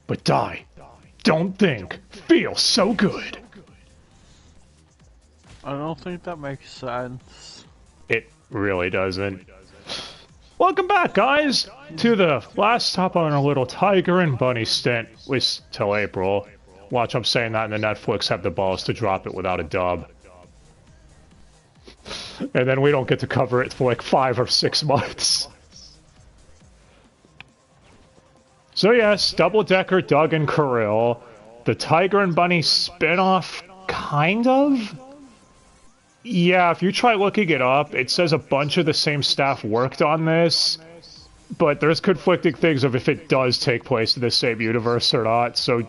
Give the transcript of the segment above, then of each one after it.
But die. Don't think. Feel so good. I don't think that makes sense. It really doesn't. Welcome back, guys, to the last stop on a little Tiger and Bunny stint, at least till April. Watch, I'm saying that, and the Netflix have the balls to drop it without a dub. And then we don't get to cover it for like 5 or 6 months. So yes, Double Decker, Doug and Kirill. The Tiger and Bunny spin-off, kind of? Yeah, if you try looking it up, it says a bunch of the same staff worked on this, but there's conflicting things of if it does take place in the same universe or not, so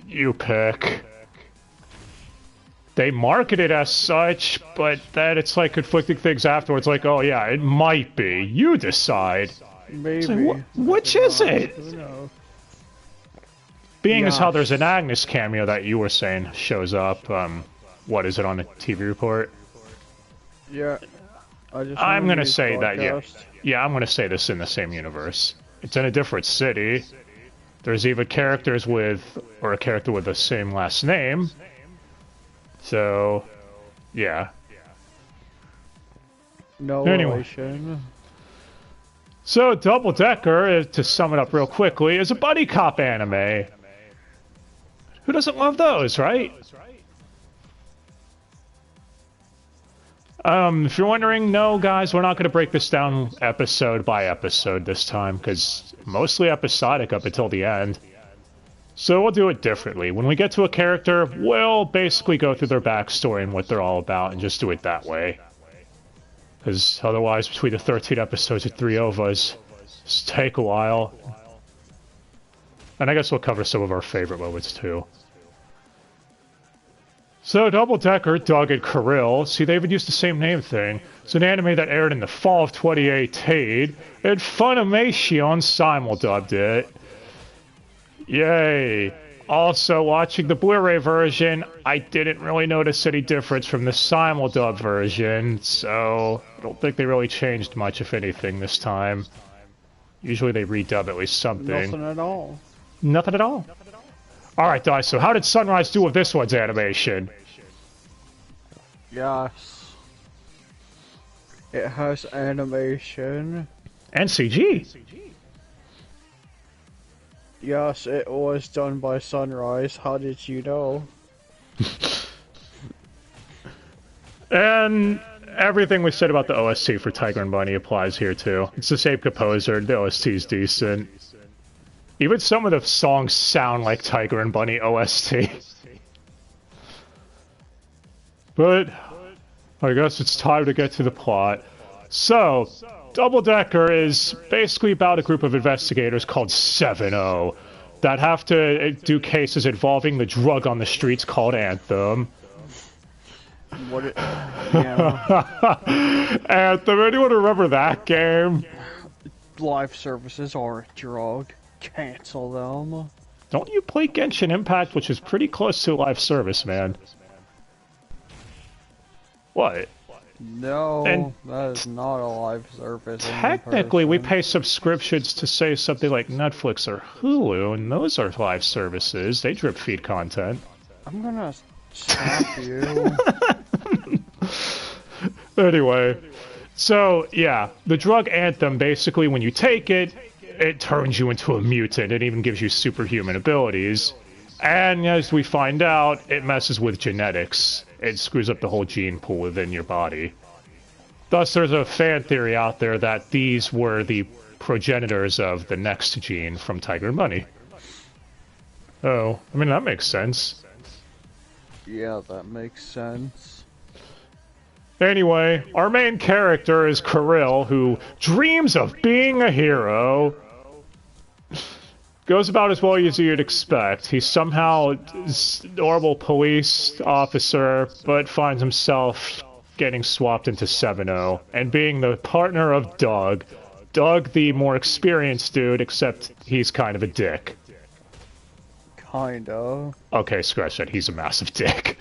you pick. They market it as such, but then it's like conflicting things afterwards, like, oh yeah, it might be. You decide. Maybe. Like, which is it? Who knows? Being as how there's an Agnes cameo that you were saying shows up, what is it on the TV report? Yeah. I'm gonna say that, yeah. Yeah, I'm gonna say this in the same universe. It's in a different city. There's even characters with, or a character with the same last name. So, yeah. No anyway. relation. So, Double Decker, to sum it up real quickly, is a buddy cop anime. Who doesn't love those, right? If you're wondering, no, guys, we're not going to break this down episode by episode this time, because mostly episodic up until the end. So we'll do it differently. When we get to a character, we'll basically go through their backstory and what they're all about, and just do it that way. Because otherwise, between the 13 episodes of 3 OVAs, it's take a while. And I guess we'll cover some of our favorite moments, too. So, Double Decker, Doug, and Kirill, see, they even used the same name thing. It's an anime that aired in the fall of 2018, and Funimation simuldubbed it. Yay! Also, watching the Blu-ray version, I didn't really notice any difference from the simuldub version, so I don't think they really changed much, if anything, this time. Usually they redub at least something. Nothing at all. Nothing at all. Alright, guys, so how did Sunrise do with this one's animation? Yes. It has animation. And CG. Yes, it was done by Sunrise. How did you know? And everything we said about the OST for Tiger and Bunny applies here, too. It's the same composer, the OST's decent. Even some of the songs sound like Tiger and Bunny OST. But I guess it's time to get to the plot. So, Double Decker is basically about a group of investigators called 7-0 that have to do cases involving the drug on the streets called Anthem. What it, yeah. Anthem, anyone remember that game? Live services are a drug. Cancel them. Don't you play Genshin Impact, which is pretty close to a live service, man? What? No, And that is not a live service. Technically, we pay subscriptions to, say, something like Netflix or Hulu, and those are live services. They drip feed content. I'm gonna slap you. Anyway, so, yeah, the drug Anthem, basically, when you take it, it turns you into a mutant. It even gives you superhuman abilities. And as we find out, it messes with genetics. It screws up the whole gene pool within your body. Thus, there's a fan theory out there that these were the progenitors of the next gene from Tiger and Bunny. Oh, I mean, that makes sense. Yeah, that makes sense. Anyway, our main character is Kirill, who dreams of being a hero. Goes about as well as you'd expect. He's somehow a normal police officer, but finds himself getting swapped into 7-0, and being the partner of Doug. Doug, the more experienced dude, except he's kind of a dick. Kinda. Okay, scratch that. He's a massive dick.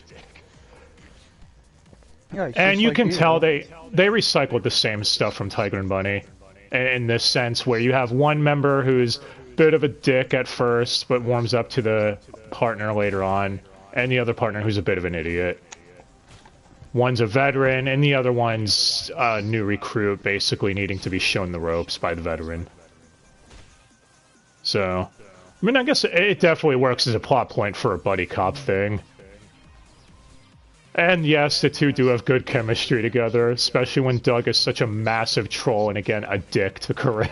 Yeah, and you can tell they recycled the same stuff from Tiger and Bunny. In this sense, where you have one member who's bit of a dick at first, but warms up to the partner later on, and the other partner who's a bit of an idiot. One's a veteran, and the other one's a new recruit, basically needing to be shown the ropes by the veteran. So, I mean, I guess it definitely works as a plot point for a buddy cop thing. And yes, the two do have good chemistry together, especially when Doug is such a massive troll and, again, a dick to Kirill.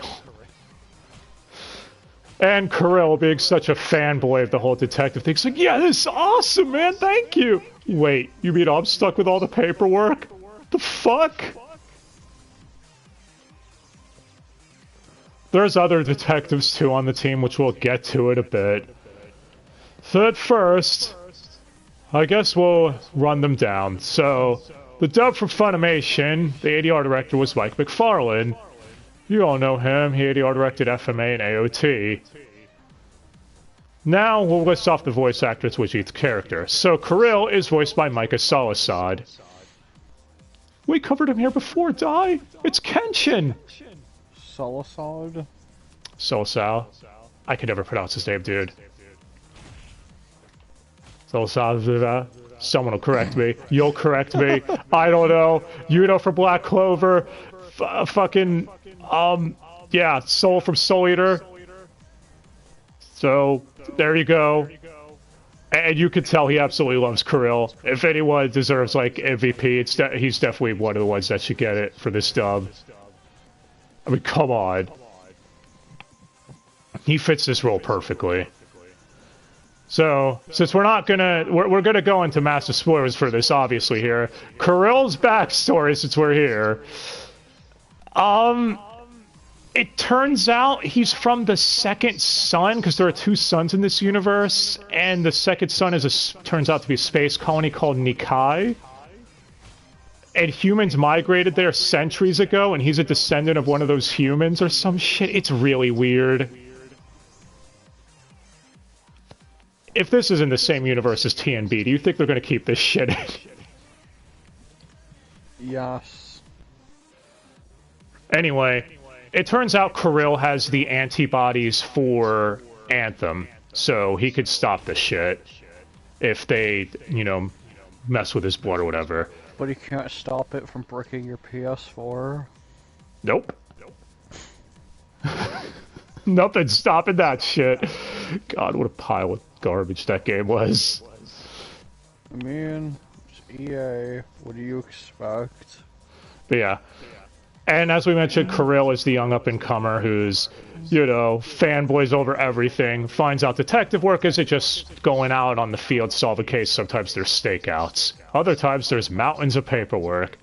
And Kirill being such a fanboy of the whole detective thing. He's like, yeah, this is awesome, man, thank you! Wait, you mean I'm stuck with all the paperwork? The fuck? There's other detectives, too, on the team, which we'll get to in a bit. So at first, I guess we'll run them down. So, the dub from Funimation, the ADR director was Mike McFarlane. You all know him, he ADR directed FMA and AOT. Now, we'll list off the voice actors with each character. So, Kirill is voiced by Micah Solisad. We covered him here before, Di! It's Kenshin! Solisad? Solisal. I can never pronounce his name, dude. Solisal. Someone will correct me. You'll correct me. I don't know. You know for Black Clover. Fucking, yeah, Soul from Soul Eater. So, there you go. And you can tell he absolutely loves Kirill. If anyone deserves, like, MVP, he's definitely one of the ones that should get it for this dub. I mean, come on. He fits this role perfectly. So, since we're not gonna... We're gonna go into massive spoilers for this, obviously, here. Kirill's backstory, since we're here. It turns out he's from the second sun, because there are two suns in this universe, and the second sun turns out to be a space colony called Nikai. And humans migrated there centuries ago, and he's a descendant of one of those humans or some shit. It's really weird. If this is in the same universe as TNB, do you think they're going to keep this shit in? Yes. Anyway, it turns out Kirill has the antibodies for Anthem, so he could stop the shit if they, you know, mess with his blood or whatever. But he can't stop it from breaking your PS4. Nope. Nothing's stopping that shit. God, what a pile of garbage that game was. I mean, it's EA. What do you expect? But yeah. And as we mentioned, Kirill is the young up-and-comer who's, you know, fanboys over everything, finds out detective work isn't just going out on the field to solve a case. Sometimes there's stakeouts. Other times there's mountains of paperwork.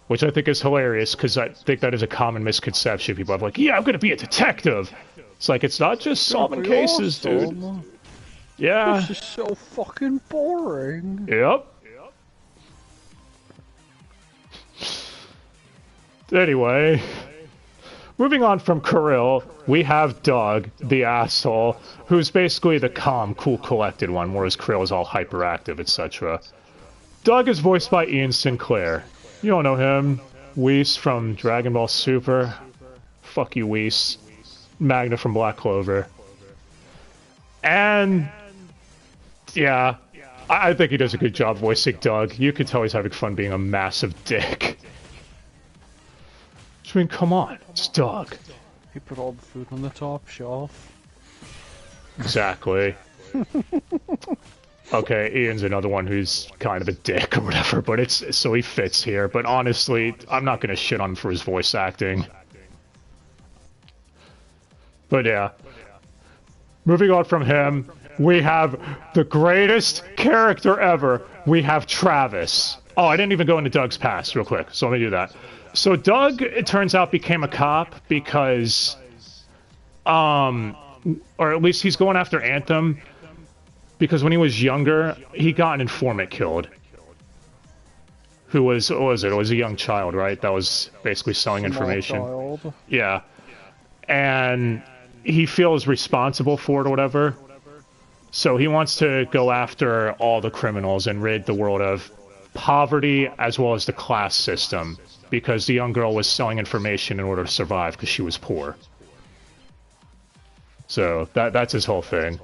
Which I think is hilarious, because I think that is a common misconception. People have like, yeah, I'm going to be a detective. It's like, it's not just solving cases, awesome. dude. Yeah. This is so fucking boring. Yep. Anyway, moving on from Kirill, we have Doug, the asshole, who's basically the calm, cool, collected one, whereas Kirill is all hyperactive, etc. Doug is voiced by Ian Sinclair. You don't know him. Whis from Dragon Ball Super. Fuck you, Whis. Magna from Black Clover. And... yeah, I think he does a good job voicing Doug. You can tell he's having fun being a massive dick. I mean, come on, it's Doug. He put all the food on the top shelf. Exactly. Okay, Ian's another one who's kind of a dick or whatever, but it's so he fits here. But honestly, I'm not gonna shit on him for his voice acting. But yeah. Moving on from him, we have the greatest character ever. We have Travis. Oh, I didn't even go into Doug's past real quick, so let me do that. So Doug, it turns out, became a cop because, or at least he's going after Anthem, because when he was younger, he got an informant killed. Who was, what was it? It was a young child, right? That was basically selling information. Child. Yeah. And he feels responsible for it or whatever. So he wants to go after all the criminals and rid the world of poverty as well as the class system. Because the young girl was selling information in order to survive because she was poor. So that's his whole thing.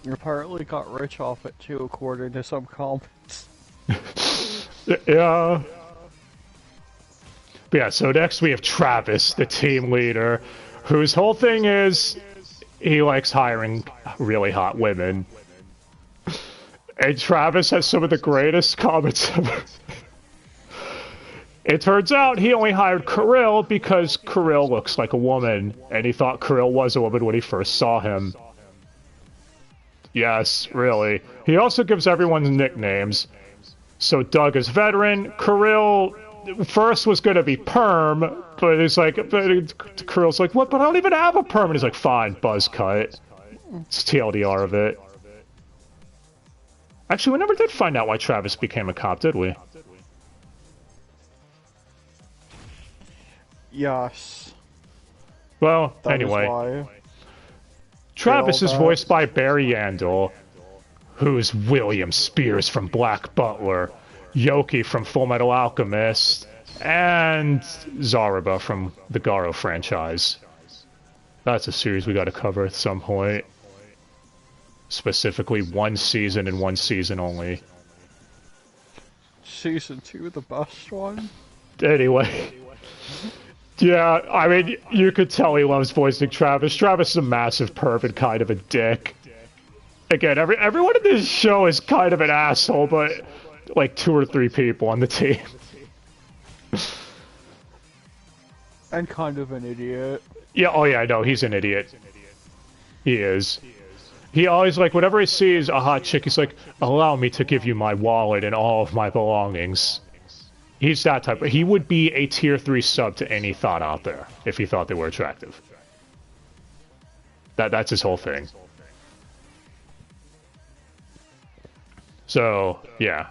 You apparently got rich off it too, according to some comments. Yeah. But yeah, so next we have Travis, the team leader, whose whole thing is he likes hiring really hot women. And Travis has some of the greatest comments ever. It turns out he only hired Kirill because Kirill looks like a woman, and he thought Kirill was a woman when he first saw him. Yes, really. He also gives everyone nicknames. So Doug is veteran, Kirill first was going to be perm, but he's like, Kirill's like, what, but I don't even have a perm, and he's like, fine, buzz cut. It's TLDR of it. Actually, we never did find out why Travis became a cop, did we? Yes. Well, That anyway. is why. Travis is voiced by Barry Yandel, who's William Spears from Black Butler, Yoki from Full Metal Alchemist, and Zaraba from the Garo franchise. That's a series we gotta cover at some point. Specifically, one season and one season only. Season 2, the best one? Anyway. Yeah, I mean, you could tell he loves voicing Travis. Travis is a massive perv and kind of a dick. Again, everyone in this show is kind of an asshole, but like 2 or 3 people on the team. And kind of an idiot. Yeah, oh yeah, no, he's an idiot. He is. He always, like, whenever he sees a hot chick, he's like, allow me to give you my wallet and all of my belongings. He's that type. He would be a tier 3 sub to any thought out there if he thought they were attractive. That's his whole thing. So, yeah.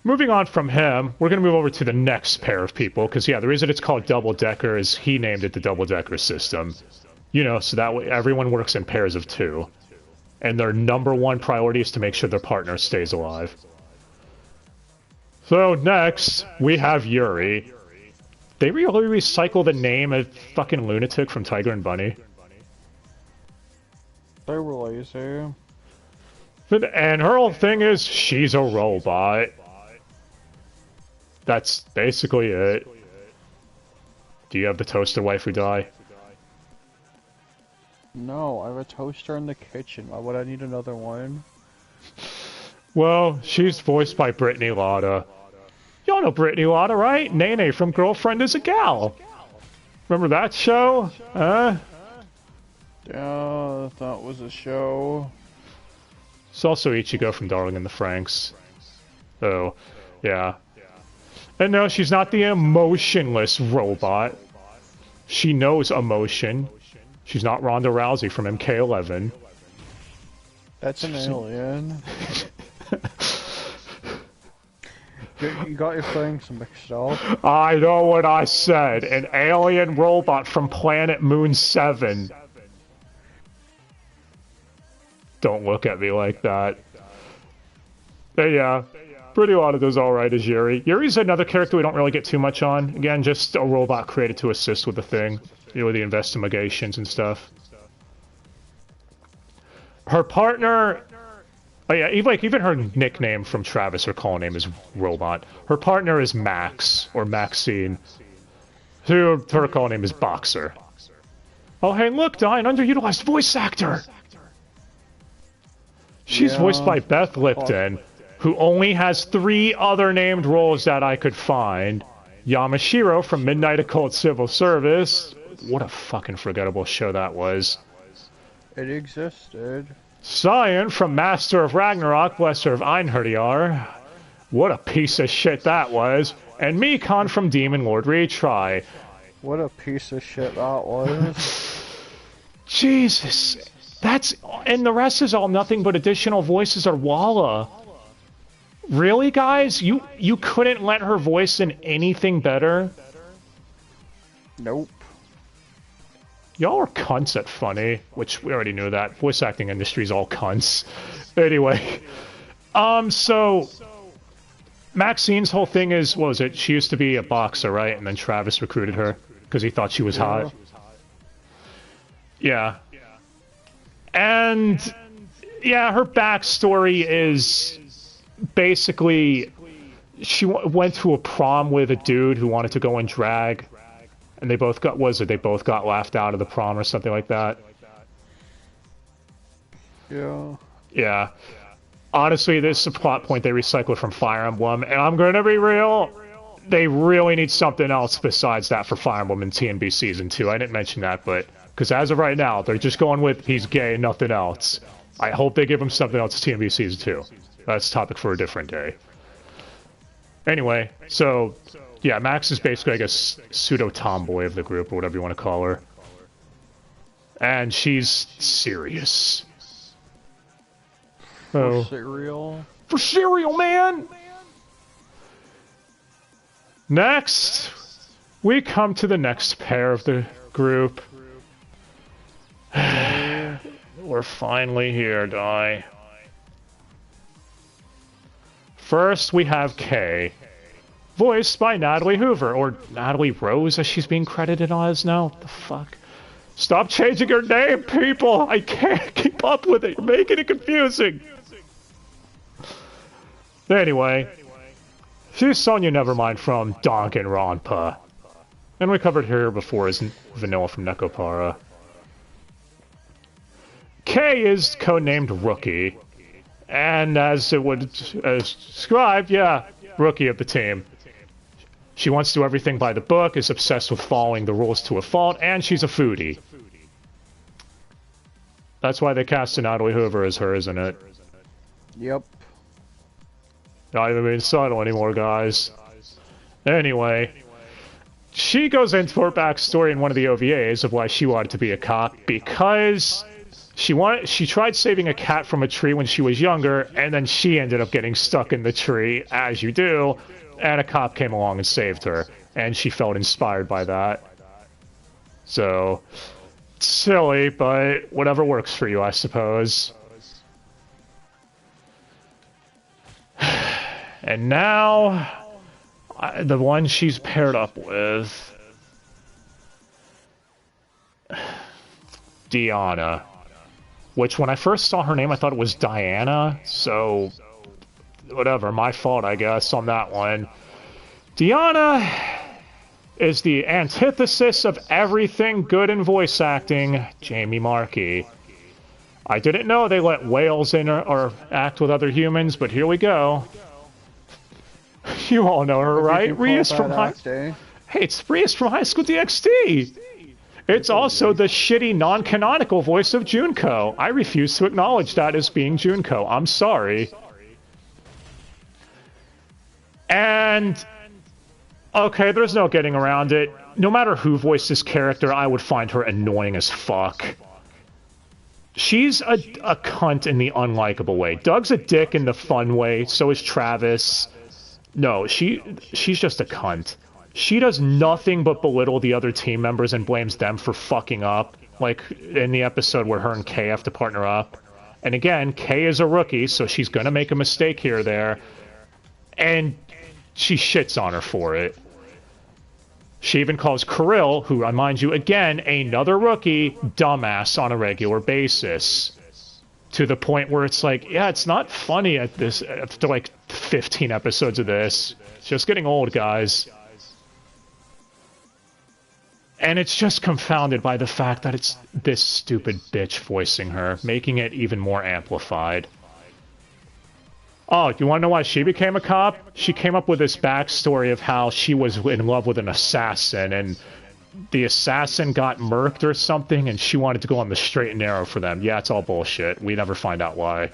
Moving on from him, we're going to move over to the next pair of people, because, yeah, the reason it's called Double Decker is he named it the Double Decker system. You know, so that way everyone works in pairs of 2. And their #1 priority is to make sure their partner stays alive. So, next, we have Yuri. They really recycle the name of fucking lunatic from Tiger and Bunny. They were lazy. And her whole thing is, she's a robot. That's basically it. Do you have the toaster waifu die? No, I have a toaster in the kitchen. Why would I need another one? Well, she's voiced by Brittany Latta. Y'all know Brittany Latta, right? Nene from Girlfriend is a Gal. Remember that show? Huh? Yeah, that was a show. It's also Ichigo from Darling in the Franxx. Oh, yeah. And no, she's not the emotionless robot. She knows emotion. She's not Ronda Rousey from MK11. That's an alien. You got your things mixed up. I know what I said. An alien robot from Planet Moon 7. Don't look at me like that. But yeah, pretty lot of those alright as Yuri. Yuri's another character we don't really get too much on. Again, just a robot created to assist with the thing. You know, the investigations and stuff. Her partner... Oh yeah, even her nickname from Travis, her call name is Robot. Her partner is Max, or Maxine. Her call name is Boxer. Oh hey, look, Di, an underutilized voice actor! She's voiced by Beth Lipton, who only has 3 other named roles that I could find. Yamashiro from Midnight Occult Civil Service. What a fucking forgettable show that was. It existed. Cyan from Master of Ragnarok, Lesser of Einherjar. What a piece of shit that was. And Mikon from Demon Lord Retry. What a piece of shit that was. Jesus. That's... And the rest is all nothing but additional voices or Walla. Really, guys? You couldn't let her voice in anything better? Nope. Y'all are cunts at Funny, which we already knew that. Voice acting industry's all cunts. Anyway. So... Maxine's whole thing is, what was it? She used to be a boxer, right? And then Travis recruited her. because he thought she was hot. Yeah. And yeah, her backstory is basically she went to a prom with a dude who wanted to go in drag, and they both got laughed out of the prom or something like that. Yeah. Yeah. Honestly, this is a plot point they recycled from Fire Emblem, and I'm gonna be real, they really need something else besides that for Fire Emblem in TNB Season 2. I didn't mention that, but because as of right now, they're just going with he's gay and nothing else. I hope they give him something else in TNB Season 2. That's a topic for a different day. Anyway, so, yeah, Max is basically, I guess, pseudo-tomboy of the group, or whatever you want to call her. And she's serious. For cereal. For cereal, man! Next, we come to the next pair of the group. We're finally here, Di. First, we have Kay, voiced by Natalie Hoover, or Natalie Rose, as she's being credited as now. What the fuck? Stop changing her name, people! I can't keep up with it. You're making it confusing. Anyway, she's Sonya Nevermind from Danganronpa. And we covered her before as Vanilla from Nekopara. Kay is codenamed Rookie. And as it would describe, yeah, Rookie of the team. She wants to do everything by the book, is obsessed with following the rules to a fault, and she's a foodie. That's why they cast Natalie Hoover as her, isn't it? Yep. Not even being subtle anymore, guys. Anyway, she goes into her backstory in one of the OVAs of why she wanted to be a cop, because she tried saving a cat from a tree when she was younger, and then she ended up getting stuck in the tree, as you do, and a cop came along and saved her, and she felt inspired by that. So, silly, but whatever works for you, I suppose. And now, the one she's paired up with, Diana. Which, when I first saw her name, I thought it was Diana, so whatever, my fault, I guess, on that one. Diana is the antithesis of everything good in voice acting, Jamie Marchi. I didn't know they let whales in or act with other humans, but here we go. You all know her, right? Ria's from Hey, it's Ria's from High School DxD. It's also the shitty non-canonical voice of Junko. I refuse to acknowledge that as being Junko. I'm sorry. And okay, there's no getting around it. No matter who voiced this character, I would find her annoying as fuck. She's a cunt in the unlikable way. Doug's a dick in the fun way, so is Travis. No, she's just a cunt. She does nothing but belittle the other team members and blames them for fucking up. Like in the episode where her and Kay have to partner up. And again, Kay is a rookie, so she's gonna make a mistake here or there. And she shits on her for it. She even calls Kirill, who, I mind you, again, another rookie, dumbass on a regular basis. To the point where it's like, yeah, it's not funny after like 15 episodes of this. It's just getting old, guys. And it's just confounded by the fact that it's this stupid bitch voicing her, making it even more amplified. Oh, you want to know why she became a cop? She came up with this backstory of how she was in love with an assassin, and the assassin got murked or something, and she wanted to go on the straight and narrow for them. Yeah, it's all bullshit. We never find out why.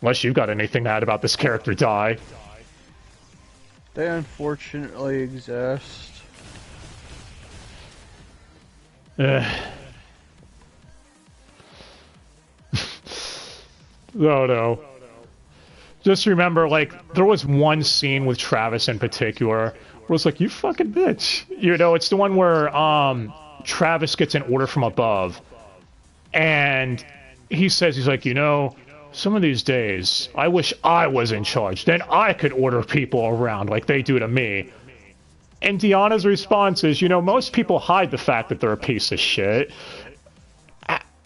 Unless you've got anything to add about this character, Di. They unfortunately exist. Oh no. Just remember, like, there was one scene with Travis in particular where it was like, you fucking bitch. You know, it's the one where Travis gets an order from above, and he says, he's like, you know, some of these days, I wish I was in charge. Then I could order people around like they do to me. And Deanna's response is, you know, most people hide the fact that they're a piece of shit.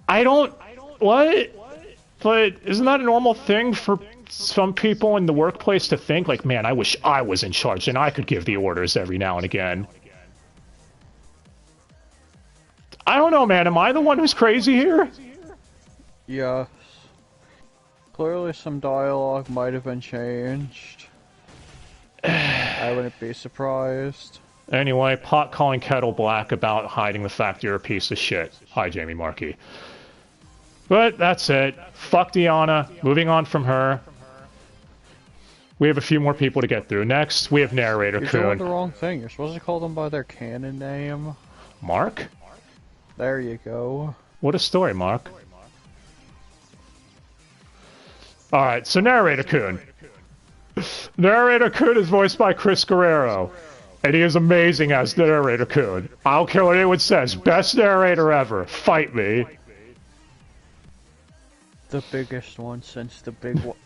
I don't... What? But isn't that a normal thing for some people in the workplace to think? Like, man, I wish I was in charge and I could give the orders every now and again. I don't know, man. Am I the one who's crazy here? Yes. Clearly some dialogue might have been changed. I wouldn't be surprised. Anyway, pot calling kettle black about hiding the fact you're a piece of shit. Hi, Jamie Markey. But that's it. Fuck Deanna. Moving on from her. We have a few more people to get through. Next, we have Narrator You're Kun. doing the wrong thing. You're supposed to call them by their canon name. Mark? There you go. What a story, Mark. Alright, so Narrator Kun. Narrator Kun is voiced by Chris Guerrero. And he is amazing as Narrator Kun. I don't care what anyone says. Best narrator ever. Fight me. The biggest one since the big one.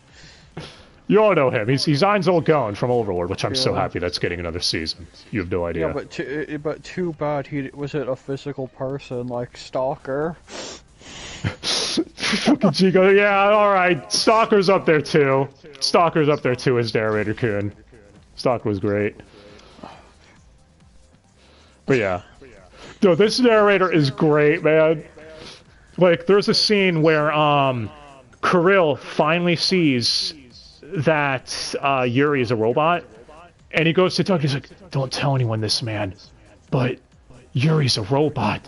You all know him. He's Einzel Gone from Overlord, which I'm so happy that's getting another season. You have no idea. Yeah, but too bad he wasn't a physical person like Stalker. Fucking Chico. Yeah, alright. Stalker's up there too. Stalker's up there too as Narrator Kun. Stalker was great. But yeah. Dude, this narrator is great, man. Like, there's a scene where, Kirill finally sees that, Yuri is a robot, and he goes to Doug, he's like, don't tell anyone this, man, but Yuri's a robot.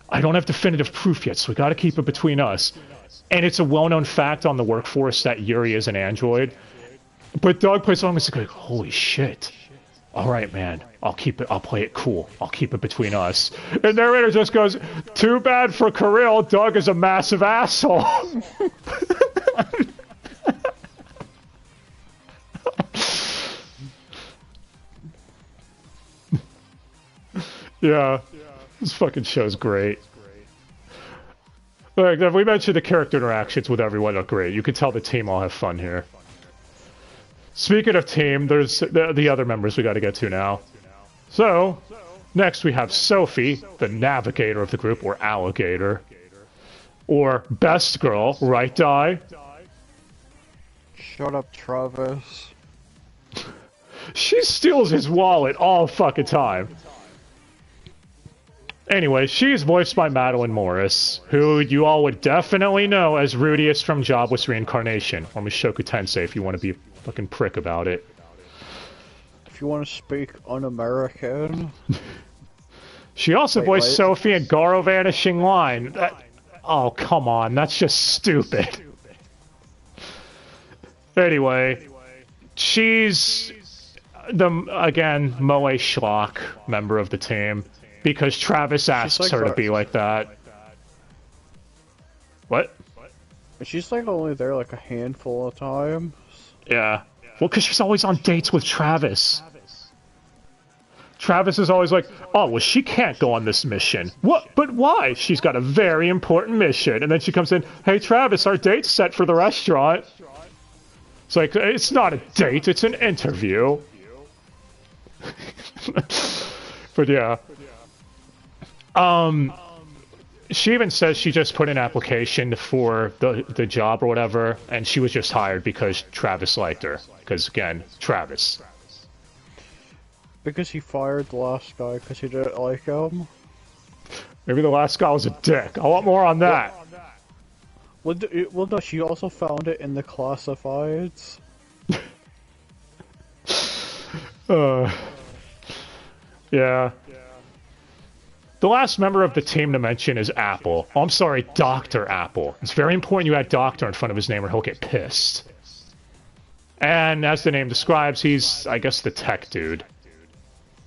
I don't have definitive proof yet, so we gotta keep it between us. And it's a well-known fact on the workforce that Yuri is an android. But Doug plays along, it's like, holy shit. Alright, man, I'll play it cool. I'll keep it between us. And narrator just goes, too bad for Kirill, Doug is a massive asshole. Yeah, this fucking show's great. Like, we mentioned the character interactions with everyone are great. You can tell the team all have fun here. Speaking of team, there's the other members we got to get to now. So, next we have Sophie, the navigator of the group, or alligator. Or best girl, right, Di? Shut up, Travis. She steals his wallet all fucking time. Anyway, she's voiced by Madeline Morris, who you all would definitely know as Rudius from Jobless Reincarnation, or Mushoku Tensei if you want to be a fucking prick about it. If you want to speak un-American. She also voiced Sophie in Garo Vanishing Line. Oh, come on, that's just stupid. Anyway, she's again, Moe Schlock, member of the team. Because Travis asks her to be like that. What? She's like only there like a handful of times. Yeah. Well, because she's always on dates with Travis. Travis is always like, oh, well, she can't go on this mission. What? But why? She's got a very important mission. And then she comes in, hey, Travis, our date's set for the restaurant. It's like, it's not a date, it's an interview. But yeah. She even says she just put an application for the job or whatever, and she was just hired because Travis liked her. Because, again, Travis. Because he fired the last guy because he didn't like him? Maybe the last guy was a dick. I want more on that. Well, no, she also found it in the classifieds. Yeah. The last member of the team to mention is Apple. Oh, I'm sorry, Dr. Apple. It's very important you add Doctor in front of his name or he'll get pissed. And as the name describes, he's, I guess, the tech dude.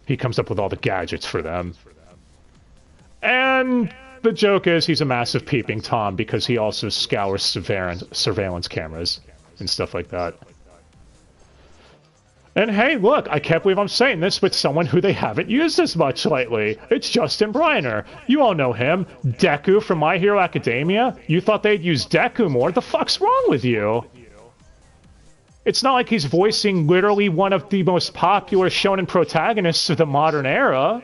He comes up with all the gadgets for them. And the joke is he's a massive peeping Tom because he also scours surveillance cameras and stuff like that. And hey, look, I can't believe I'm saying this, but someone who they haven't used as much lately. It's Justin Briner. You all know him. Deku from My Hero Academia? You thought they'd use Deku more? The fuck's wrong with you? It's not like he's voicing literally one of the most popular shonen protagonists of the modern era.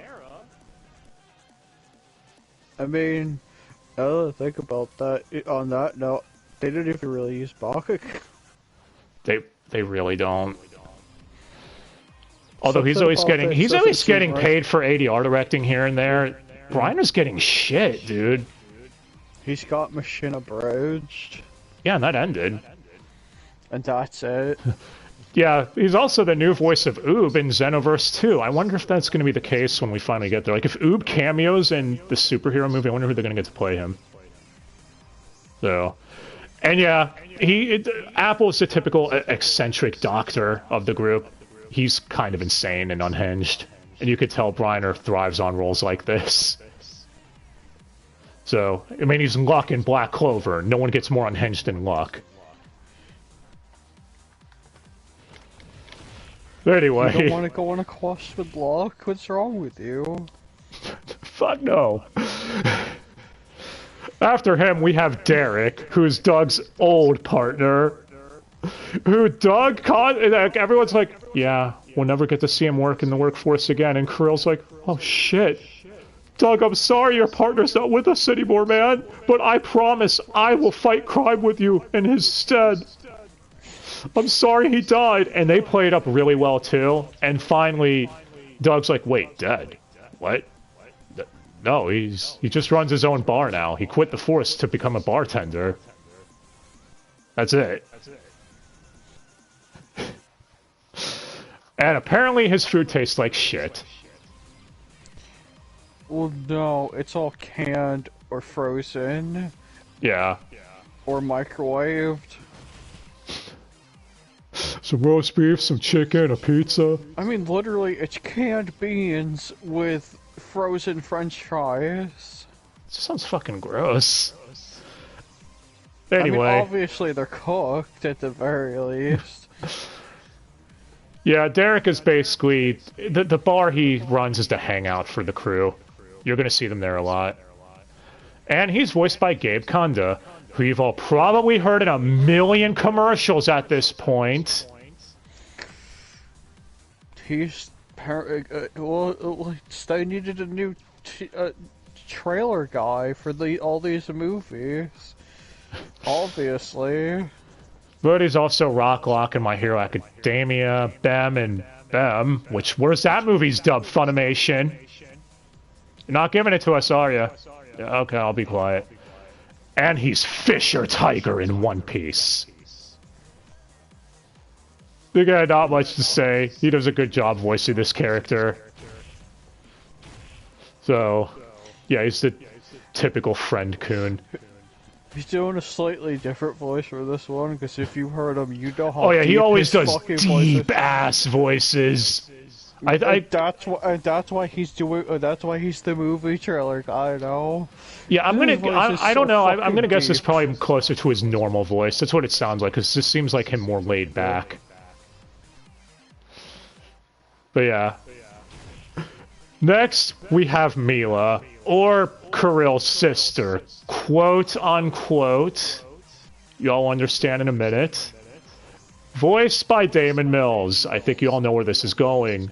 I mean, now that I think about that, on that note, they didn't even really use Bakik. They really don't. Although he's Something always about this getting doesn't seem paid for ADR directing here and there. Briner's getting shit, dude. He's got Machine Abridged, Yeah, and that ended. and that's it. Yeah, he's also the new voice of Oob in Xenoverse 2. I wonder if that's going to be the case when we finally get there. Like, if Oob cameos in the superhero movie, I wonder who they're going to get to play him. So, and yeah, Apple is the typical eccentric doctor of the group. He's kind of insane and unhinged. And you could tell Briner thrives on roles like this. So, I mean, he's Luck in Black Clover. No one gets more unhinged than Luck. Anyway. You don't want to go on a quest with Luck? What's wrong with you? Fuck no. After him, we have Derek, who's Doug's old partner. Who Doug everyone's like, yeah, we'll never get to see him work in the workforce again. And Kirill's like, oh shit. Doug, I'm sorry your partner's not with us anymore, man. But I promise I will fight crime with you in his stead. I'm sorry he died. And they play it up really well, too. And finally, Doug's like, wait, dead? What? No, he just runs his own bar now. He quit the force to become a bartender. That's it. And apparently his food tastes like shit. Well, no, it's all canned or frozen. Yeah. Or microwaved. Some roast beef, some chicken, a pizza. I mean, literally, it's canned beans with frozen French fries. It sounds fucking gross. Anyway. I mean, obviously they're cooked at the very least. Yeah, Derek is basically... The bar he runs is the hangout for the crew. You're gonna see them there a lot. And he's voiced by Gabe Kanda, who you've all probably heard in a million commercials at this point. He's... well, they needed a new trailer guy for all these movies. Obviously. But he's also Rock Lock in My Hero Academia, Bem and Bem, which, where's that movie's dubbed, Funimation? You're not giving it to us, are you? Yeah, okay, I'll be quiet. And he's Fisher Tiger in One Piece. The guy, not much to say. He does a good job voicing this character. So, yeah, he's the typical friend coon. He's doing a slightly different voice for this one, because if you heard him, you know how. Oh yeah, he always does deep-ass voices. That's why he's doing. That's why he's the movie trailer guy now. Yeah, I don't know. I'm gonna guess it's probably closer to his normal voice. That's what it sounds like, because this seems like him more laid back. But yeah. Next, we have Mila, or Kirill's sister, quote unquote. Y'all understand in a minute. Voiced by Damon Mills. I think you all know where this is going.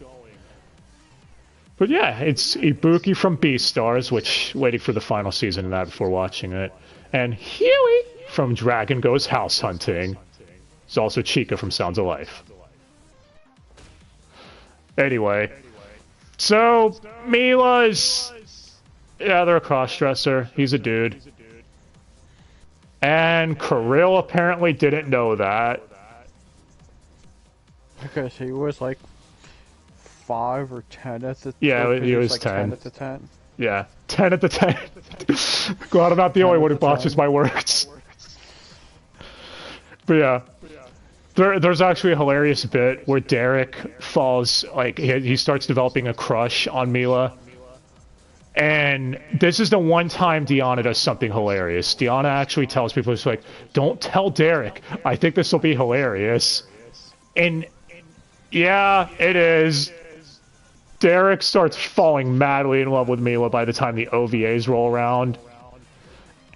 But yeah, it's Ibuki from Beastars, which, waiting for the final season of that before watching it. And Huey from Dragon Goes House Hunting. It's also Chica from Sounds of Life. Anyway. So, Mila's... Yeah, they're a cross-dresser. He's a dude. And Kirill apparently didn't know that. Because he was like 5 or 10 at the... Yeah, he was like 10. 10 at the 10. Yeah, 10 at the 10. Glad I'm not the only one who botches my words. But yeah. There's actually a hilarious bit where Derek falls, like, he starts developing a crush on Mila. And this is the one time Deanna does something hilarious. Deanna actually tells people, it's like, don't tell Derek. I think this will be hilarious. And, yeah, it is. Derek starts falling madly in love with Mila by the time the OVAs roll around.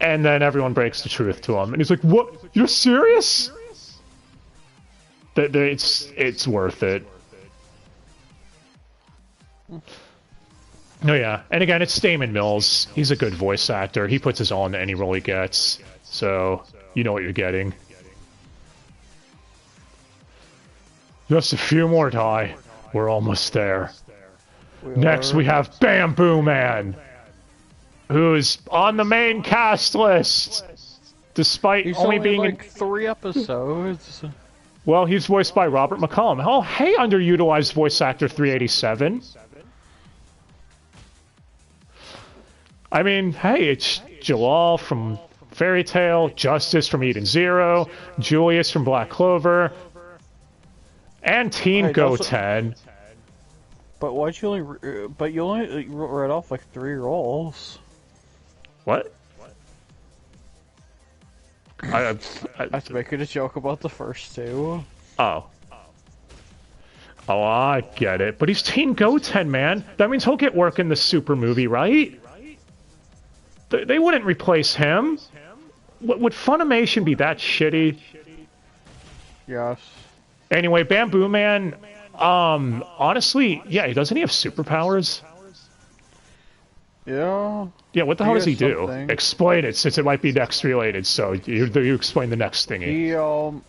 And then everyone breaks the truth to him. And he's like, what? You're serious? It's worth it. Oh yeah, and again, it's Damon Mills. He's a good voice actor. He puts his all into any role he gets, so you know what you're getting. Just a few more, Ty. We're almost there. Next, we have Bamboo Man, who's on the main cast list, despite He's only being like 3 episodes. Well, he's voiced by Robert McCollum. Oh, hey, underutilized voice actor 387. I mean, hey, it's Jalal from Fairy Tail, Justice from Eden Zero, Julius from Black Clover, and Teen Goten. But why'd you only? But you only read off like 3 roles. What? I was making a joke about the first 2. Oh. Oh, I get it. But he's Teen Goten, man. That means he'll get work in the Super movie, right? They wouldn't replace him. Would Funimation be that shitty? Yes. Anyway, Bamboo Man, honestly, yeah, doesn't he have superpowers? Yeah. Yeah, what the hell does he do? Explain it, since it might be next related, so you explain the next thingy. He,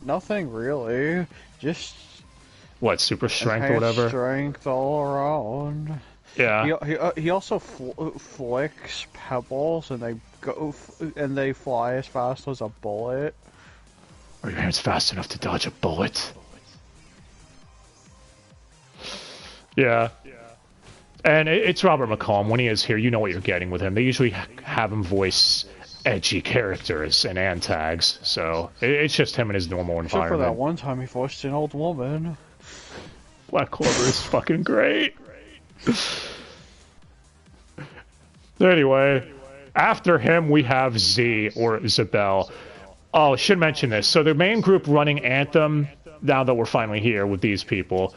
nothing really. Just... What, super strength or whatever? Strength all around. Yeah. He also flicks pebbles, and they fly as fast as a bullet. Are your hands fast enough to dodge a bullet? Yeah. And it's Robert McCollum. When he is here, you know what you're getting with him. They usually have him voice edgy characters and antags, so it's just him in his normal environment. Except for that one time he voiced an old woman. Black Clover is fucking great. Anyway, after him we have Z, or Zabel. Oh, I should mention this. So the main group running Anthem, now that we're finally here with these people,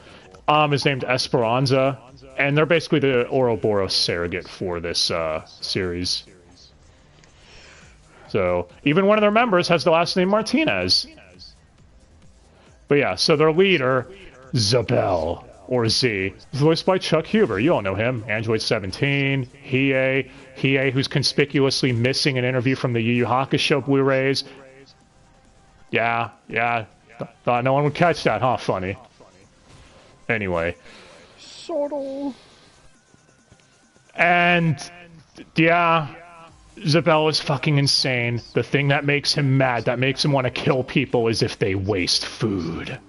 is named Esperanza, and they're basically the Ouroboros surrogate for this series. So even one of their members has the last name Martinez. But yeah, so their leader, Zabel, or Z, is voiced by Chuck Huber. You all know him. Android 17, Hiei, who's conspicuously missing an interview from the Yu Yu Hakusho Blu-rays. Yeah. Thought no one would catch that, huh? Funny. Anyway. Sortal. And, yeah, Zabel is fucking insane. The thing that makes him mad, that makes him want to kill people, is if they waste food.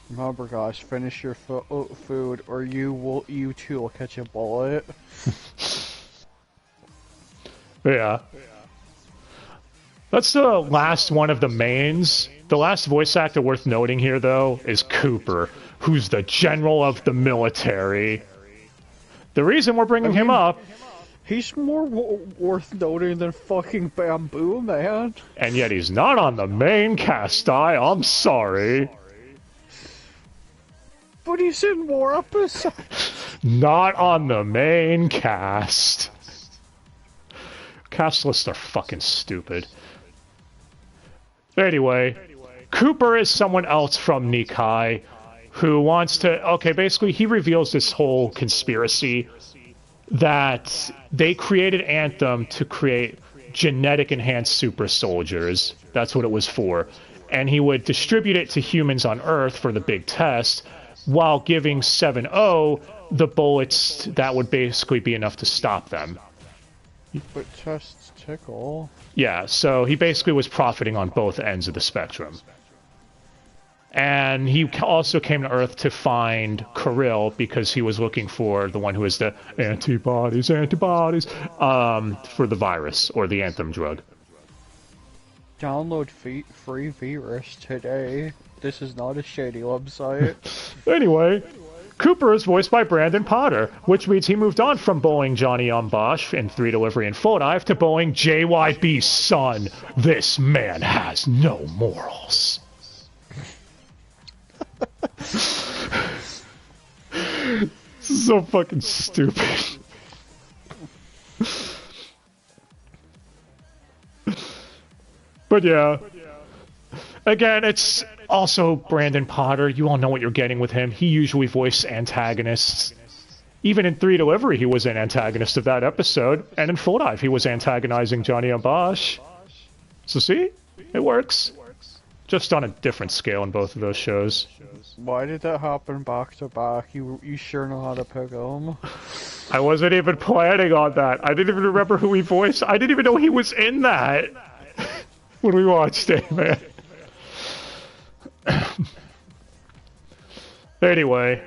Remember, guys, finish your food, or you too will catch a bullet. Yeah. That's the last one of the mains. The last voice actor worth noting here, though, is Cooper, who's the general of the military. The reason we're bringing him up... He's more worth noting than fucking Bamboo Man. And yet he's not on the main cast, I'm sorry. But he's in more episodes. Not on the main cast. Cast lists are fucking stupid. Anyway, Cooper is someone else from Nikai who wants to... Okay, basically, he reveals this whole conspiracy that they created Anthem to create genetic enhanced super soldiers. That's what it was for. And he would distribute it to humans on Earth for the big test, while giving 7-0 the bullets that would basically be enough to stop them. But tests tickle. Yeah, so he basically was profiting on both ends of the spectrum. And he also came to Earth to find Kirill because he was looking for the one who has the antibodies, for the virus, or the Anthem drug. Download free virus today. This is not a shady website. Anyway, Cooper is voiced by Brandon Potter, which means he moved on from bowling Johnny Bosch in 3 Delivery and Full Dive to bowling JYB's son. This man has no morals. This is so fucking stupid. But yeah. Again, it's also Brandon Potter. You all know what you're getting with him. He usually voiced antagonists. Even in 3 Delivery, he was an antagonist of that episode. And in Full Dive, he was antagonizing Johnny and Bosch. So see? It works. Just on a different scale in both of those shows. Why did that happen back to back? You sure know how to pick them. I wasn't even planning on that. I didn't even remember who he voiced. I didn't even know he was in that when we watched it, man. Anyway.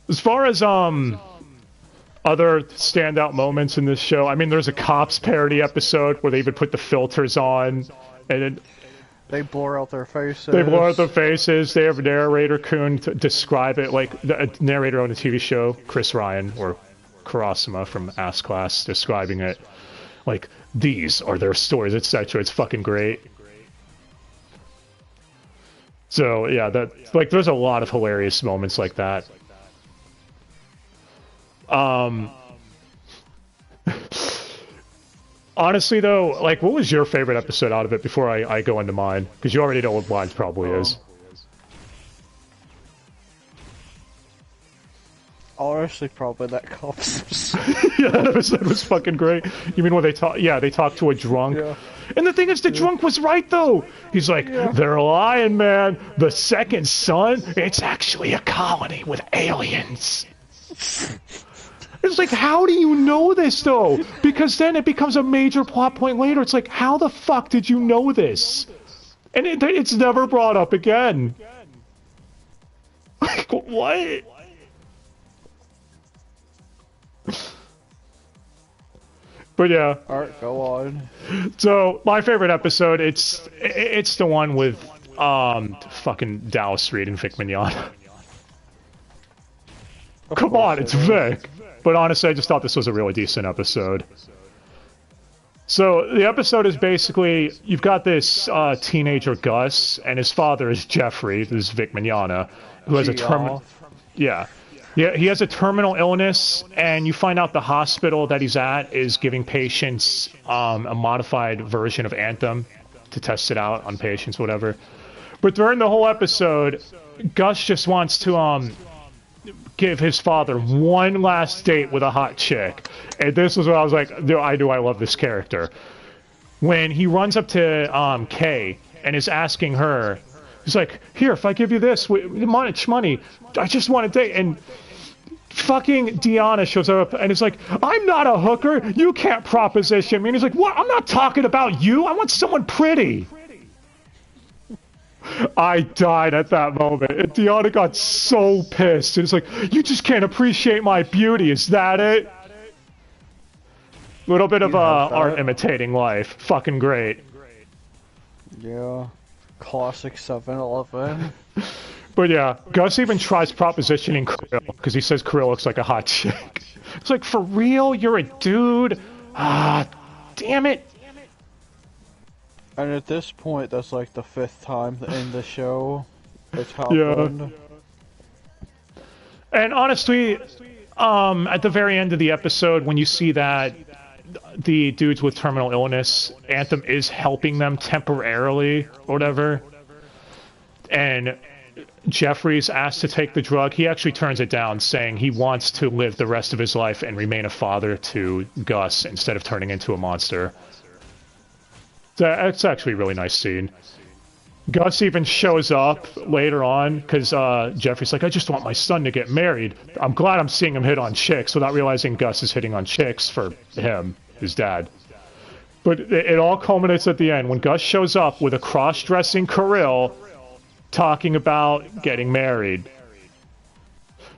As far as other standout moments in this show, I mean, there's a Cops parody episode where they even put the filters on, and they blur out their faces. They blur out their faces. They have a narrator coon to describe it, like a narrator on the TV show, Chris Ryan or Karasuma from Ass Class, describing it like these are their stories, etc. It's fucking great. So yeah, that like there's a lot of hilarious moments like that. Honestly, though, like, what was your favorite episode out of it before I go into mine? Because you already know what mine probably is. Honestly, probably that Cops. Yeah, that episode was fucking great. You mean when they talk? Yeah, they talked to a drunk. Yeah. And the thing is, the drunk was right, though. He's like, they're lying, man. The second sun, it's actually a colony with aliens. It's like, how do you know this, though? Because then it becomes a major plot point later. It's like, how the fuck did you know this? And it's never brought up again. Like, what? But yeah. Alright, go on. So, my favorite episode, it's the one with, fucking Dallas Reed and Vic Mignogna. Come on, it's Vic. But honestly, I just thought this was a really decent episode. So, the episode is basically, you've got this teenager, Gus, and his father is Jeffrey, this is Vic Mignogna, who has a terminal... Yeah. Yeah, he has a terminal illness, and you find out the hospital that he's at is giving patients a modified version of Anthem to test it out on patients, whatever. But during the whole episode, Gus just wants to give his father one last date with a hot chick. And this was what I was like, I love this character. When he runs up to Kay and is asking her, he's like, here, if I give you this much money, I just want a date. And fucking Deanna shows up and is like, I'm not a hooker, you can't proposition me. And he's like, what? I'm not talking about you, I want someone pretty. I died at that moment, and Deanna got so pissed. And it's like, you just can't appreciate my beauty, is that it? Little bit of art imitating life. Fucking great. Yeah. Classic 7-Eleven. But yeah, Gus even tries propositioning Kirill, because he says Kirill looks like a hot chick. It's like, for real? You're a dude? Ah, damn it. And at this point, that's like the 5th time in the show it's happened. Yeah. And honestly, at the very end of the episode, when you see that the dudes with terminal illness, Anthem is helping them temporarily, or whatever, and Jeffrey's asked to take the drug, he actually turns it down, saying he wants to live the rest of his life and remain a father to Gus instead of turning into a monster. That's actually a really nice scene. Gus even shows up later on, because Jeffrey's like, I just want my son to get married. I'm glad I'm seeing him hit on chicks, without realizing Gus is hitting on chicks for him, his dad. But it all culminates at the end, when Gus shows up with a cross-dressing Kirill, talking about getting married.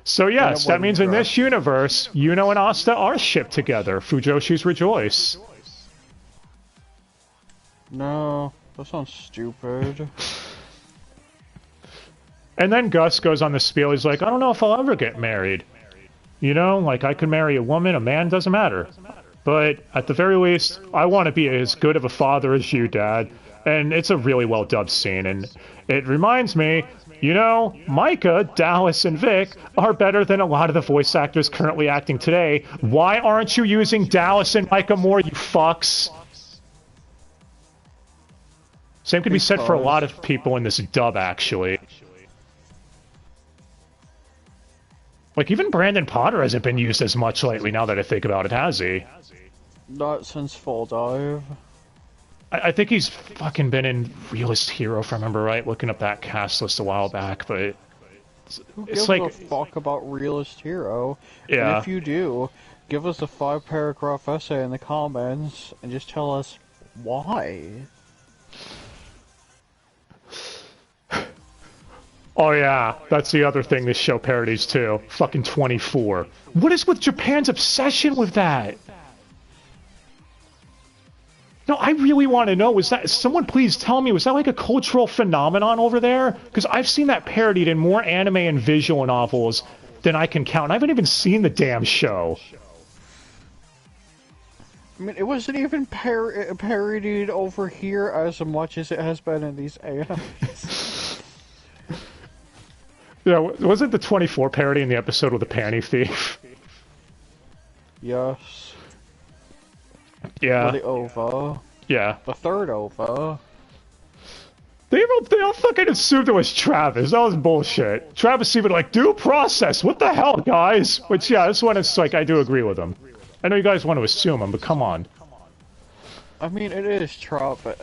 So yes, that means in this universe, Yuno and Asta are shipped together. Fujoshi's rejoice. No, that sounds stupid. And then Gus goes on the spiel, he's like, I don't know if I'll ever get married. You know, like, I could marry a woman, a man, doesn't matter. But at the very least, I want to be as good of a father as you, Dad. And it's a really well-dubbed scene, and it reminds me, you know, Micah, Dallas, and Vic are better than a lot of the voice actors currently acting today. Why aren't you using Dallas and Micah more, you fucks? Same could be said for a lot of people in this dub, actually. Like, even Brandon Potter hasn't been used as much lately, now that I think about it, has he? Not since Full Dive. I think he's fucking been in Realist Hero, if I remember right, looking up that cast list a while back, but... Who it's gives like... a fuck about Realist Hero? Yeah. And if you do, give us a 5-paragraph essay in the comments, and just tell us why. Oh yeah, that's the other thing this show parodies too. Fucking 24. What is with Japan's obsession with that? No, I really want to know, was that... someone please tell me, was that like a cultural phenomenon over there? Because I've seen that parodied in more anime and visual novels than I can count. I haven't even seen the damn show. I mean, it wasn't even parodied over here as much as it has been in these animes. Yeah, wasn't the 24 parody in the episode with the panty thief? Yes. Yeah. Or the OVA. Yeah. The third OVA. They all fucking assumed it was Travis. That was bullshit. Travis even like, due process. What the hell, guys? Which, yeah, this one is like, I do agree with him. I know you guys want to assume him, but come on. I mean, it is Travis.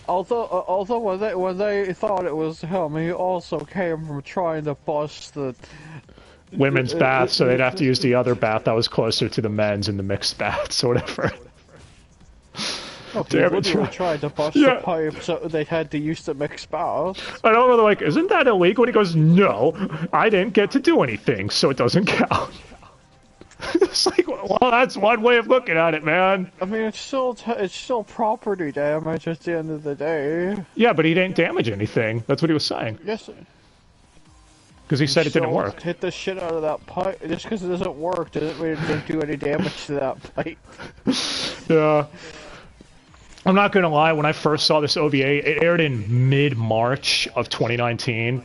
Although when they thought it was him, he also came from trying to bust the women's bath, so they'd have to use the other bath that was closer to the men's in the mixed baths or whatever. Okay, they tried to bust the pipe, so they had to use the mixed bath. I don't know, they're like, isn't that illegal? And he goes, no, I didn't get to do anything, so it doesn't count. It's like, well, that's one way of looking at it, man. I mean, it's still property damage at the end of the day. Yeah, but he didn't damage anything. That's what he was saying. Yes. Because he said it didn't work. Hit the shit out of that pipe. Just because it doesn't work doesn't mean it didn't do any damage to that pipe. Yeah. I'm not gonna lie, when I first saw this OVA, it aired in mid-March of 2019,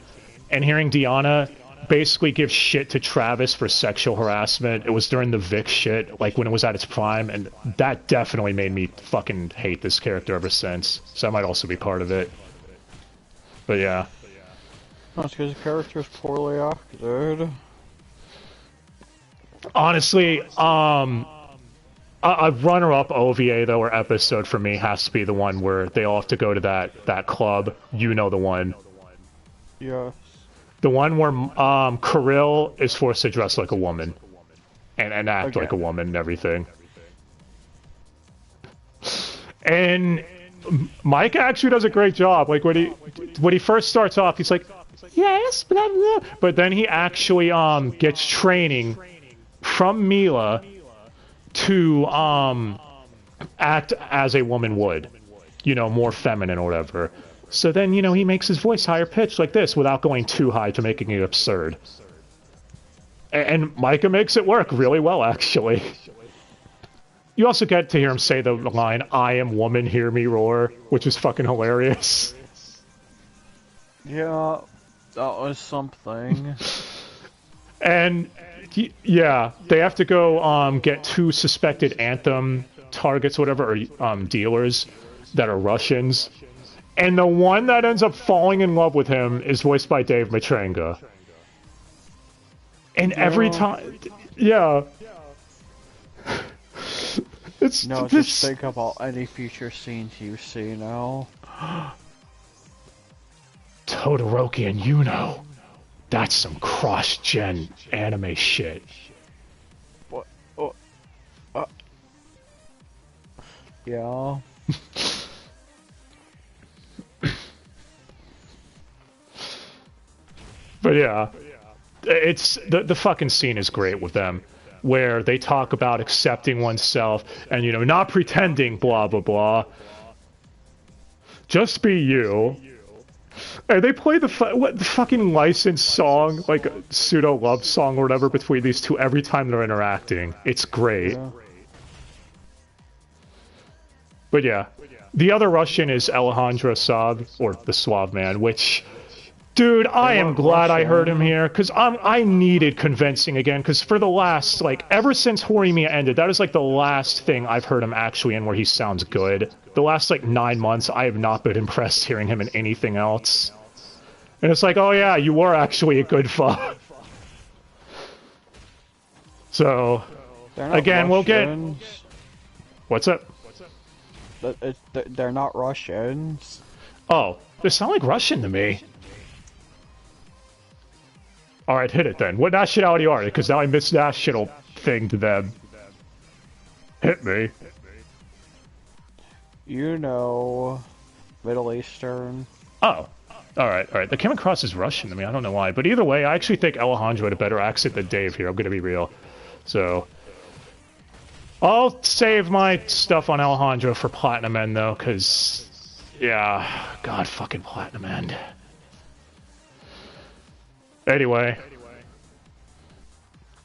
and hearing Deanna basically give shit to Travis for sexual harassment, it was during the Vic shit, like when it was at its prime, and that definitely made me fucking hate this character ever since, so I might also be part of it. But yeah. That's because the character is poorly acted. Honestly, a runner-up OVA though, or episode for me, has to be the one where they all have to go to that club. You know the one. Yes. The one where Kirill is forced to dress like a woman and act like a woman and everything. And Mike actually does a great job. Like when he first starts off, he's like, yes, blah, blah. But then he actually gets training from Mila to act as a woman would, you know, more feminine or whatever. So then, you know, he makes his voice higher pitched like this without going too high to making it absurd. And Micah makes it work really well, actually. You also get to hear him say the line, I am woman, hear me roar, which is fucking hilarious. Yeah, that was something. And, yeah, they have to go get 2 suspected Anthem targets, whatever, or dealers that are Russians. And the one that ends up falling in love with him is voiced by Dave Matranga. And every time... Yeah. It's... No, just think about any future scenes you see now. Todoroki and Yuno. That's some cross-gen anime shit. What? Yeah. But yeah, it's the fucking scene is great with them, where they talk about accepting oneself and, you know, not pretending, blah blah blah. Just be you. And they play the fucking licensed song, like a pseudo love song or whatever, between these two every time they're interacting. It's great. Yeah. But yeah, the other Russian is Alejandro Saab, or the Suave Man, which, Dude, I am weren't glad I heard him Russian. here, because I needed convincing again, because for the last, like, ever since Horimiya ended, that is, like, the last thing I've heard him actually in where he sounds good. The last, like, 9 months, I have not been impressed hearing him in anything else. And it's like, oh yeah, you were actually a good fuck. So, They're not again, we'll get... Russians. What's up? They're not Russians. Oh, they sound like Russian to me. Alright, hit it then. What nationality are they? Because now I missed national thing to them. Hit me. You know, Middle Eastern. Oh. Alright, alright. They came across as Russian to me, I don't know why. But either way, I actually think Alejandro had a better accent than Dave here, I'm gonna be real. So... I'll save my stuff on Alejandro for Platinum End, though, because... Yeah... God fucking Platinum End. Anyway.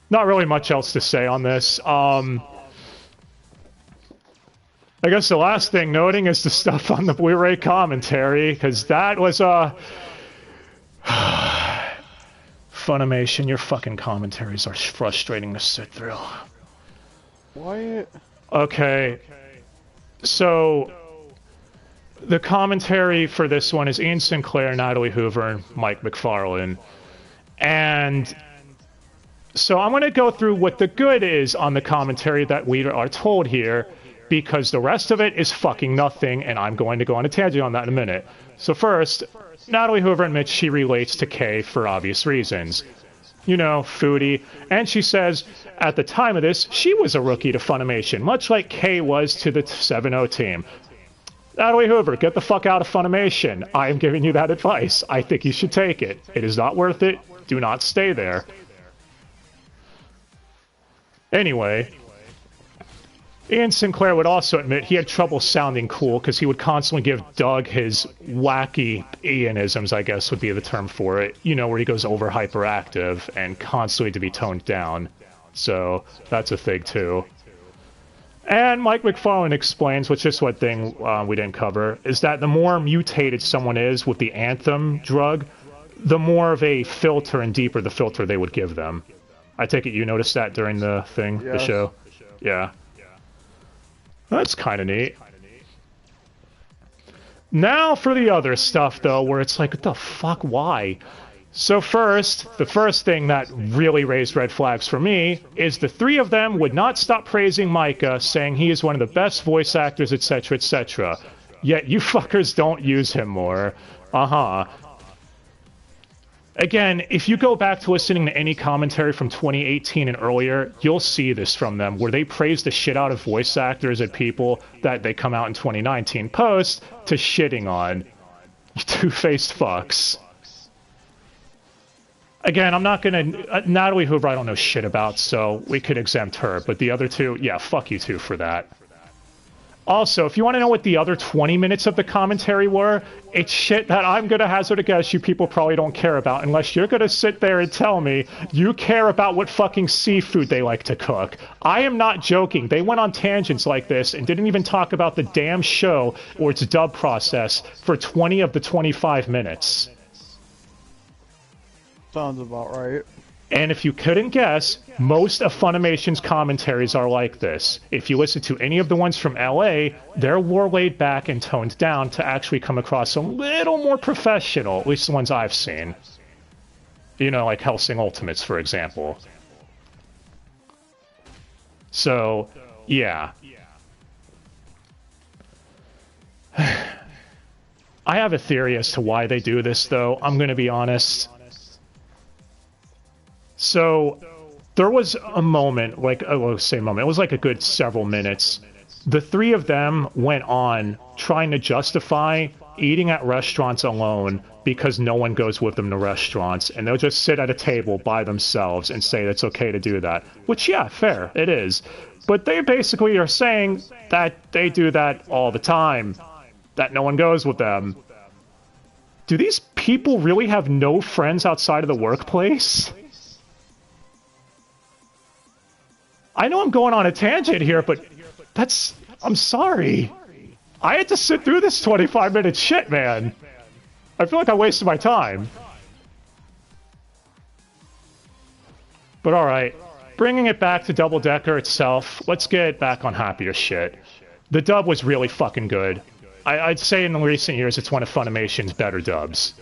Not really much else to say on this. I guess the last thing noting is the stuff on the Blu-ray commentary, because that was, Funimation, your fucking commentaries are frustrating to sit through. What? Okay. So... The commentary for this one is Ian Sinclair, Natalie Hoover, and Mike McFarlane. And so I'm going to go through what the good is on the commentary that we are told here, because the rest of it is fucking nothing, and I'm going to go on a tangent on that in a minute. So first, Natalie Hoover admits she relates to Kay for obvious reasons. You know, foodie. And she says, at the time of this, she was a rookie to Funimation, much like Kay was to the 7-0 team. Natalie Hoover, get the fuck out of Funimation. I am giving you that advice. I think you should take it. It is not worth it. Do not stay there. Anyway, Ian Sinclair would also admit he had trouble sounding cool because he would constantly give Doug his wacky Ianisms, I guess would be the term for it. You know, where he goes over hyperactive and constantly to be toned down. So, that's a thing too. And Mike McFarlane explains, which is one thing we didn't cover, is that the more mutated someone is with the Anthem drug, the more of a filter and deeper the filter they would give them. I take it you noticed that during the thing, Yes. the show? Yeah. That's kind of neat. Now for the other stuff, though, where it's like, what the fuck, why? So first, the first thing that really raised red flags for me is the three of them would not stop praising Micah, saying he is one of the best voice actors, etc., etc. Yet you fuckers don't use him more. Uh-huh. Again, if you go back to listening to any commentary from 2018 and earlier, you'll see this from them, where they praise the shit out of voice actors and people that they come out in 2019 post to shitting on. You two-faced fucks. Again, I'm not gonna... Natalie Hoover I don't know shit about, so we could exempt her. But the other two, yeah, fuck you two for that. Also, if you want to know what the other 20 minutes of the commentary were, it's shit that I'm gonna hazard a guess you people probably don't care about, unless you're gonna sit there and tell me you care about what fucking seafood they like to cook. I am not joking. They went on tangents like this and didn't even talk about the damn show or its dub process for 20 of the 25 minutes. Sounds about right. And if you couldn't guess, most of Funimation's commentaries are like this. If you listen to any of the ones from LA, they're more laid back and toned down to actually come across a little more professional, at least the ones I've seen. You know, like Hellsing Ultimates, for example. So, yeah. I have a theory as to why they do this, though. I'm going to be honest. So, there was a moment, like, I will say moment, it was like a good several minutes. The three of them went on trying to justify eating at restaurants alone because no one goes with them to restaurants, and they'll just sit at a table by themselves and say it's okay to do that. Which, yeah, fair, it is. But they basically are saying that they do that all the time, that no one goes with them. Do these people really have no friends outside of the workplace? I know I'm going on a tangent here, but that's... I'm sorry. I had to sit through this 25-minute shit, man. I feel like I wasted my time. But alright, bringing it back to Double Decker itself, let's get back on happier shit. The dub was really fucking good. I'd say in recent years it's one of Funimation's better dubs.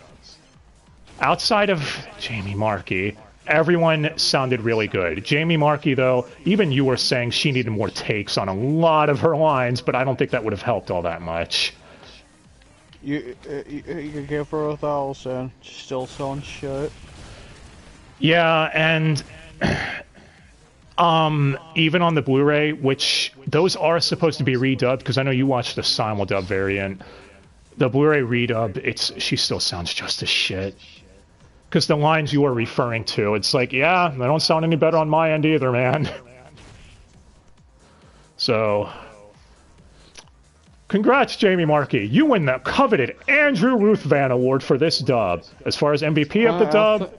Outside of Jamie Markey, everyone sounded really good. Jamie Markey, though, even you were saying she needed more takes on a lot of her lines, but I don't think that would have helped all that much. You could give her 1,000. She still sounds shit. Yeah, and even on the Blu-ray, which those are supposed to be redubbed, because I know you watched the simuldub variant. The Blu-ray redub, she still sounds just as shit. Because the lines you were referring to, it's like, yeah, they don't sound any better on my end either, man. So, congrats, Jamie Markey. You win the coveted Andrew Ruthvan Award for this dub. As far as MVP of the dub,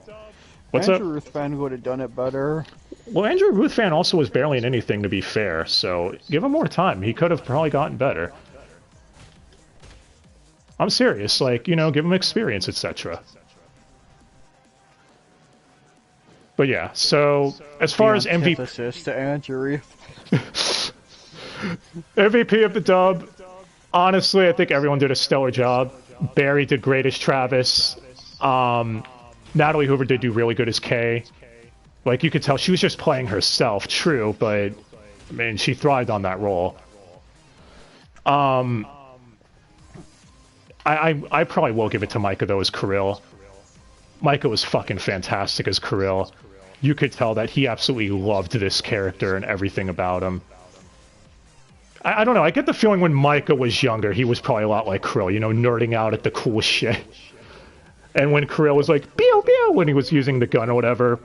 what's up? Andrew Ruthvan would have done it better. Well, Andrew Ruthvan also was barely in anything, to be fair, so give him more time. He could have probably gotten better. I'm serious, like, you know, give him experience, etc. But yeah, so as far as MVP to Andrew. MVP of the dub, honestly, I think everyone did a stellar job. Barry did great as Travis. Natalie Hoover did do really good as Kay. Like, you could tell she was just playing herself, true, but, I mean, she thrived on that role. I probably will give it to Micah, though, as Kirill. Micah was fucking fantastic as Kirill. You could tell that he absolutely loved this character and everything about him. I don't know, I get the feeling when Micah was younger, he was probably a lot like Kirill, you know, nerding out at the cool shit. And when Kirill was like, pew pew, when he was using the gun or whatever.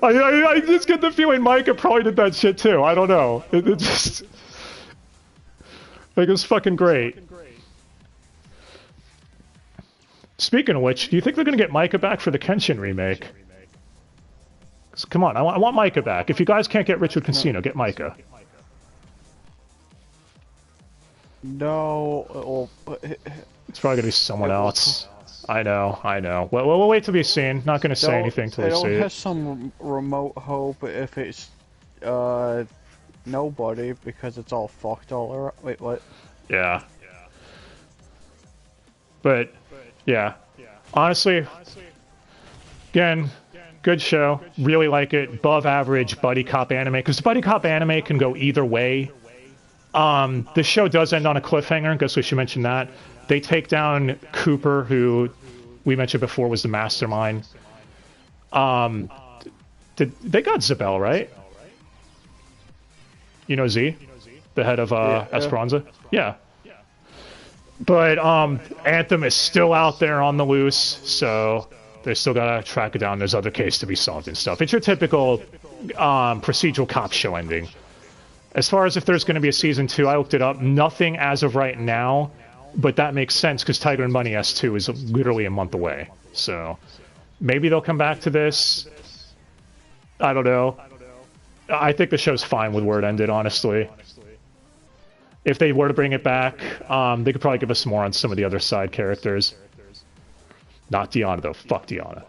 I just get the feeling Micah probably did that shit too, I don't know. It just... Like, it was fucking great. Speaking of which, do you think they're gonna get Micah back for the Kenshin remake? Come on, I want Micah back. If you guys can't get Richard Casino, get Micah. No, it's probably gonna be someone else. I know. Well, we'll wait to be seen. Not gonna say anything till we see it. It has some remote hope if it's nobody, because it's all fucked all around. Wait, what? Yeah. But yeah, honestly, again, good show. Really like it. Above average buddy cop anime, because buddy cop anime can go either way. The show does end on a cliffhanger. I guess we should mention that. They take down Cooper, who we mentioned before was the mastermind. They got Zabel, right? You know Z? The head of Esperanza? Yeah. But Anthem is still out there on the loose, so they still gotta track it down. There's other cases to be solved and stuff. It's your typical procedural cop show ending. As far as if there's going to be a season 2, I looked it up. Nothing as of right now, but that makes sense because Tiger and Bunny S2 is literally a month away. So maybe they'll come back to this. I don't know. I think the show's fine with where it ended, honestly. If they were to bring it back, they could probably give us more on some of the other side characters. Not Deanna, though. Fuck Deanna.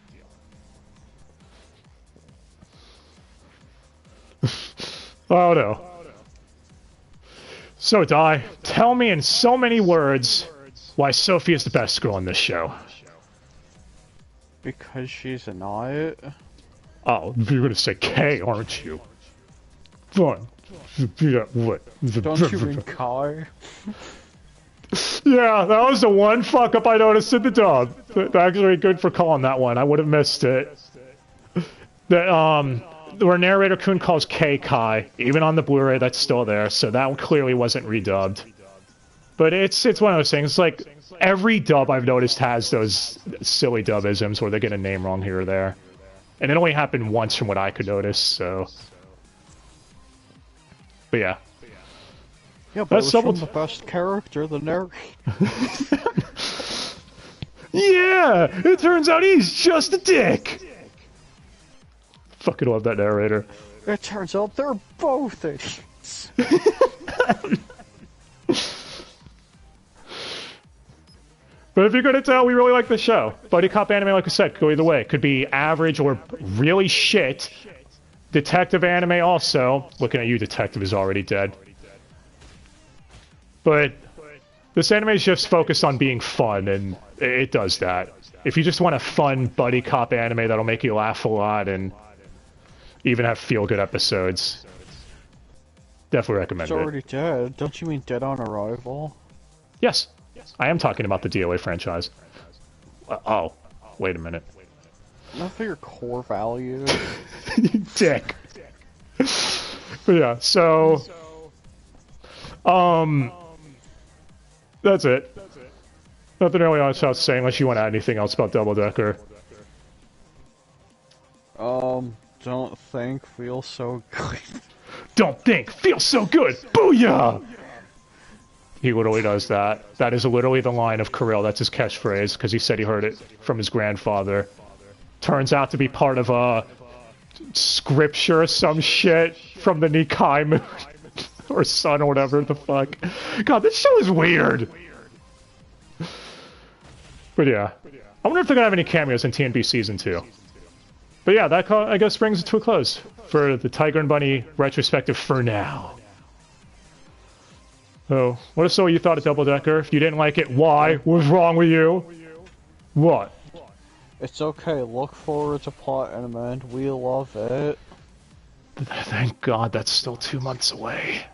Oh, no. So, Di, tell me in so many words why Sophie is the best girl in this show. Because she's a knight. Oh, you're gonna say K, aren't you? Fun. What? Don't you mean Kai? Yeah, that was the one fuck up I noticed in the dub. Actually, good for calling that one. I would have missed it. Where narrator Kun calls K Kai, even on the Blu-ray, that's still there. So that clearly wasn't redubbed. But it's one of those things. Like every dub I've noticed has those silly dubisms where they get a name wrong here or there, and it only happened once from what I could notice. So. But yeah. Yeah, but that's from the best character, the narrator. Yeah! It turns out he's just a dick! Fucking love that narrator. It turns out they're both idiots. But if you're gonna tell, we really like the show. Buddy cop anime, like I said, could go either way. It could be average or really shit. Detective anime also. Looking at you, Detective is already dead. But this anime is just focused on being fun, and it does that. If you just want a fun buddy cop anime that'll make you laugh a lot and even have feel-good episodes, definitely recommend it. It's already dead. Don't you mean Dead on Arrival? Yes, I am talking about the DOA franchise. Oh, wait a minute. Not for your core values. You dick. But yeah, so... That's it. Nothing really else to say unless you want to add anything else about Double Decker. Don't think, feel so good. Don't think, feel so good! Booyah! He literally does that. That is literally the line of Kirill. That's his catchphrase, because he said he heard it from his grandfather. Turns out to be part of a scripture or some shit from the Nikai movie. Or son or whatever the fuck. God, this show is weird. But yeah. I wonder if they're gonna have any cameos in TNB Season 2. But yeah, that I guess brings it to a close for the Tiger and Bunny retrospective for now. So, what if so you thought of Double Decker? If you didn't like it, why? What's wrong with you? What? It's okay, look forward to Platinum End. We love it. Thank God that's still 2 months away.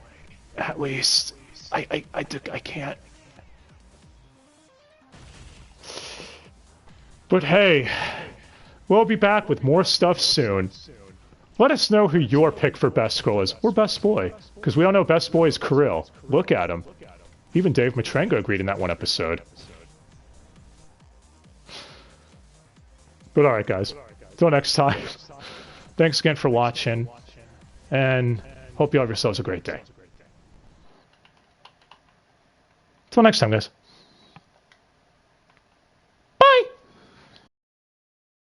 At least. I can't. But hey, we'll be back with more stuff soon. Let us know who your pick for best girl is, or best boy, because we all know best boy is Kirill. Look at him. Even Dave Matrenga agreed in that one episode. But alright guys, till next time, thanks again for watching, and hope you have yourselves a great day. Till next time guys.